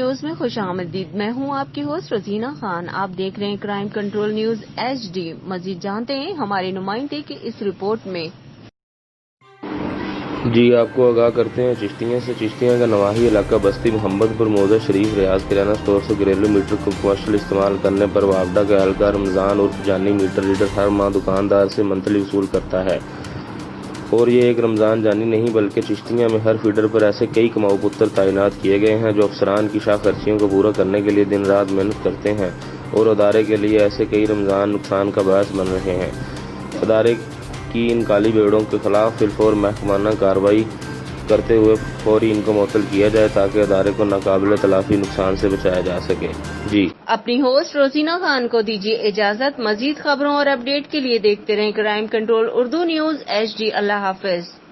News میں خوش آمدید۔ میں ہوں آپ کی ہوسٹ رزینہ خان۔ آپ دیکھ رہے ہیں کرائم کنٹرول نیوز HD۔ مزید جانتے ہیں ہمارے نمائندے کی اس رپورٹ میں۔ جی آپ کو آگاہ کرتے ہیں چشتیاں سے۔ چشتیاں کا نواحی علاقہ بستی محمد پور موضع شریف ریاض کرانہ اسٹور سے گھریلو میٹر کو کمرشل استعمال کرنے پر وابڈہ کا اہلکار رمضان عرف جانی میٹر ریڈر ہر ماہ دکاندار سے منتھلی وصول کرتا ہے۔ اور یہ ایک رمضان جانی نہیں بلکہ چشتیاں میں ہر فیڈر پر ایسے کئی کماؤ پتر تعینات کیے گئے ہیں جو افسران کی شاہ خرچیوں کو پورا کرنے کے لیے دن رات محنت کرتے ہیں اور ادارے کے لیے ایسے کئی رمضان نقصان کا باعث بن رہے ہیں۔ ادارے کی ان کالی بھیڑوں کے خلاف فی محکمانہ کارروائی کرتے ہوئے فوری ان کو معطل کیا جائے تاکہ ادارے کو ناقابل تلافی نقصان سے بچایا جا سکے۔ جی اپنی ہوسٹ روزینہ خان کو دیجیے اجازت۔ مزید خبروں اور اپڈیٹ کے لیے دیکھتے رہیں crime control Urdu news HD۔ اللہ حافظ۔